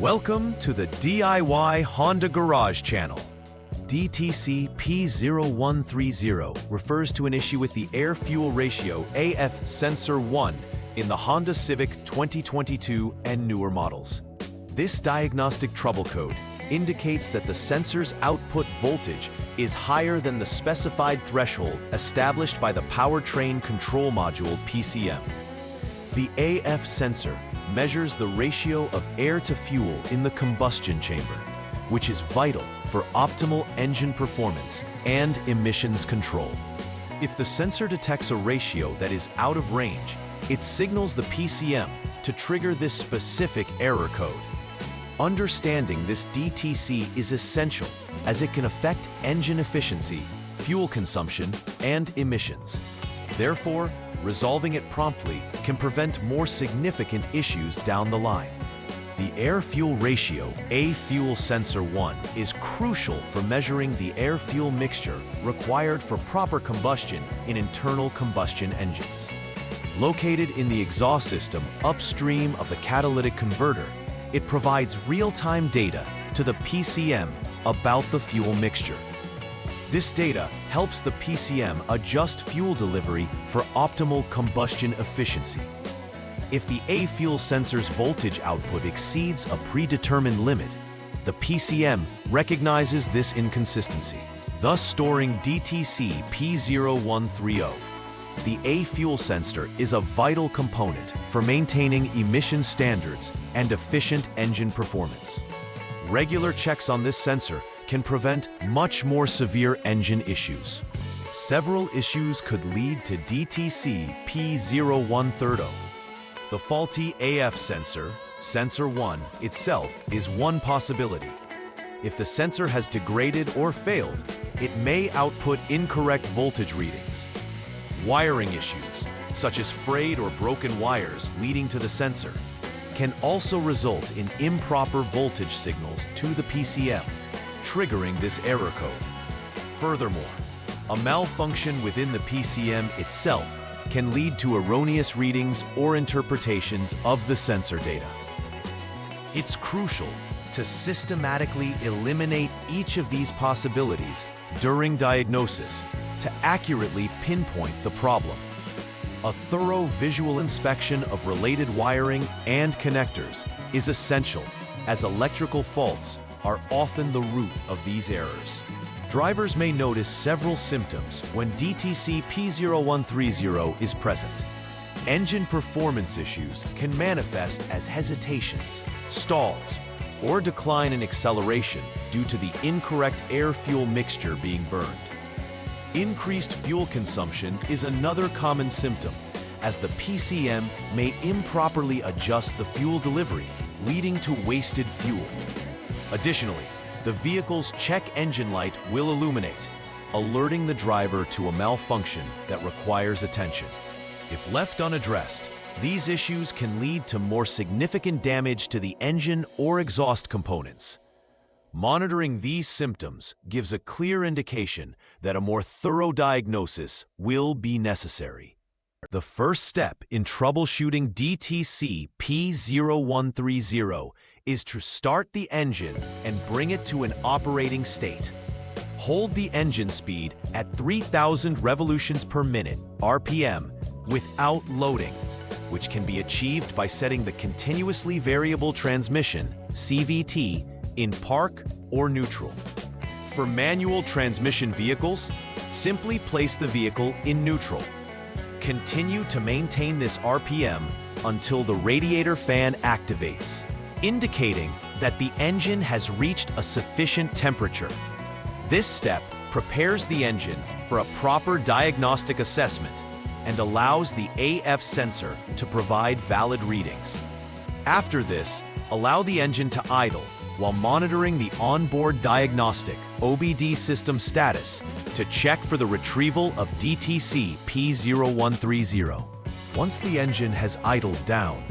Welcome to the DIY Honda Garage channel. DTC P0130 refers to an issue with the air-fuel ratio AF sensor 1 in the Honda Civic 2022 and newer models. This diagnostic trouble code indicates that the sensor's output voltage is higher than the specified threshold established by the Powertrain Control Module PCM. The AF sensor measures the ratio of air to fuel in the combustion chamber, which is vital for optimal engine performance and emissions control. If the sensor detects a ratio that is out of range, it signals the PCM to trigger this specific error code. Understanding this DTC is essential as it can affect engine efficiency, fuel consumption, and emissions. Therefore, resolving it promptly can prevent more significant issues down the line. The air-fuel ratio, A-fuel sensor 1, is crucial for measuring the air-fuel mixture required for proper combustion in internal combustion engines. Located in the exhaust system upstream of the catalytic converter, it provides real-time data to the PCM about the fuel mixture. This data helps the PCM adjust fuel delivery for optimal combustion efficiency. If the A-fuel sensor's voltage output exceeds a predetermined limit, the PCM recognizes this inconsistency, thus storing DTC P0130. The A-fuel sensor is a vital component for maintaining emission standards and efficient engine performance. Regular checks on this sensor can prevent much more severe engine issues. Several issues could lead to DTC P0130. The faulty AF sensor, sensor 1 itself, is one possibility. If the sensor has degraded or failed, it may output incorrect voltage readings. Wiring issues, such as frayed or broken wires leading to the sensor, can also result in improper voltage signals to the PCM, triggering this error code. Furthermore, a malfunction within the PCM itself can lead to erroneous readings or interpretations of the sensor data. It's crucial to systematically eliminate each of these possibilities during diagnosis to accurately pinpoint the problem. A thorough visual inspection of related wiring and connectors is essential, as electrical faults are often the root of these errors. Drivers may notice several symptoms when DTC P0130 is present. Engine performance issues can manifest as hesitations, stalls, or decline in acceleration due to the incorrect air-fuel mixture being burned. Increased fuel consumption is another common symptom, as the PCM may improperly adjust the fuel delivery, leading to wasted fuel. Additionally, the vehicle's check engine light will illuminate, alerting the driver to a malfunction that requires attention. If left unaddressed, these issues can lead to more significant damage to the engine or exhaust components. Monitoring these symptoms gives a clear indication that a more thorough diagnosis will be necessary. The first step in troubleshooting DTC P0130 is to start the engine and bring it to an operating state. Hold the engine speed at 3,000 revolutions per minute, RPM, without loading, which can be achieved by setting the continuously variable transmission, CVT, in park or neutral. For manual transmission vehicles, simply place the vehicle in neutral. Continue to maintain this RPM until the radiator fan activates, indicating that the engine has reached a sufficient temperature. This step prepares the engine for a proper diagnostic assessment and allows the AF sensor to provide valid readings. After this, allow the engine to idle while monitoring the onboard diagnostic OBD system status to check for the retrieval of DTC P0130. Once the engine has idled down,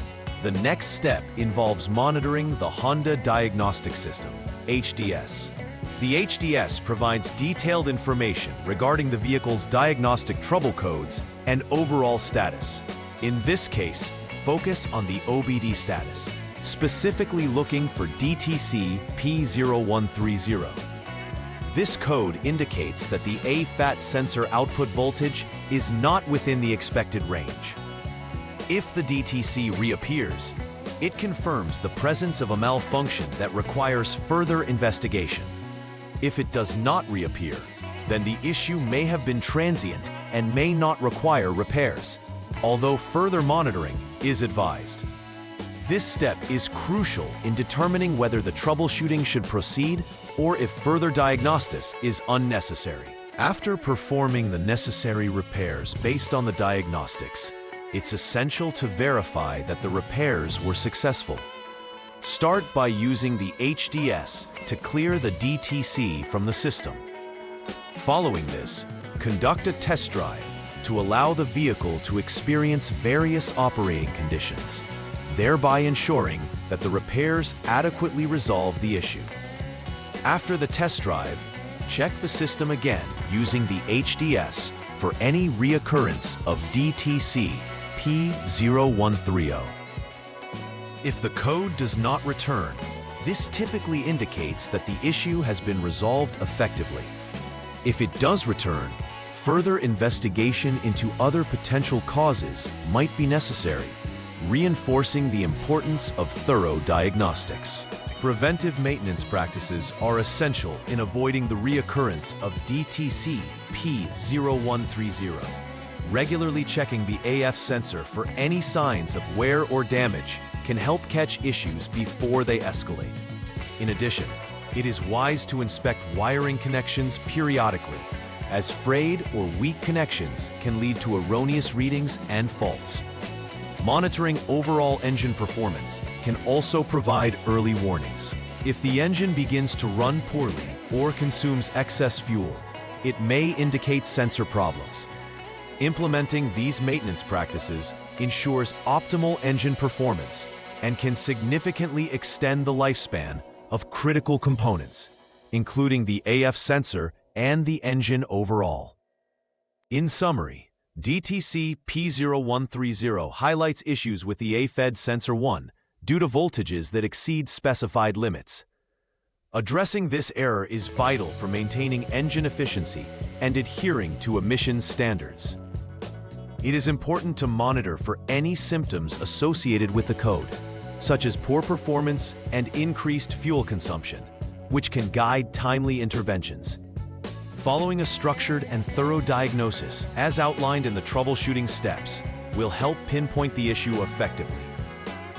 the next step involves monitoring the Honda Diagnostic System, HDS. The HDS provides detailed information regarding the vehicle's diagnostic trouble codes and overall status. In this case, focus on the OBD status. specifically looking for DTC P0130. This code indicates that the AFAT sensor output voltage is not within the expected range. If the DTC reappears, it confirms the presence of a malfunction that requires further investigation. If it does not reappear, then the issue may have been transient and may not require repairs, although further monitoring is advised. This step is crucial in determining whether the troubleshooting should proceed or if further diagnosis is unnecessary. After performing the necessary repairs based on the diagnostics, it's essential to verify that the repairs were successful. Start by using the HDS to clear the DTC from the system. Following this, conduct a test drive to allow the vehicle to experience various operating conditions, thereby ensuring that the repairs adequately resolve the issue. After the test drive, check the system again using the HDS for any reoccurrence of DTC P0130. If the code does not return, this typically indicates that the issue has been resolved effectively. If it does return, further investigation into other potential causes might be necessary, reinforcing the importance of thorough diagnostics. Preventive maintenance practices are essential in avoiding the reoccurrence of DTC P0130. Regularly checking the AF sensor for any signs of wear or damage can help catch issues before they escalate. In addition, it is wise to inspect wiring connections periodically, as frayed or weak connections can lead to erroneous readings and faults. Monitoring overall engine performance can also provide early warnings. If the engine begins to run poorly or consumes excess fuel, it may indicate sensor problems. Implementing these maintenance practices ensures optimal engine performance and can significantly extend the lifespan of critical components, including the AF sensor and the engine overall. In summary, DTC P0130 highlights issues with the AFED Sensor 1 due to voltages that exceed specified limits. Addressing this error is vital for maintaining engine efficiency and adhering to emissions standards. It is important to monitor for any symptoms associated with the code, such as poor performance and increased fuel consumption, which can guide timely interventions. Following a structured and thorough diagnosis, as outlined in the troubleshooting steps, will help pinpoint the issue effectively.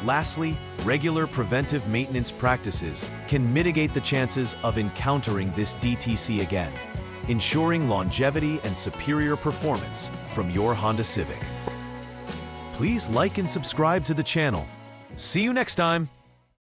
Lastly, regular preventive maintenance practices can mitigate the chances of encountering this DTC again, ensuring longevity and superior performance from your Honda Civic. Please like and subscribe to the channel. See you next time!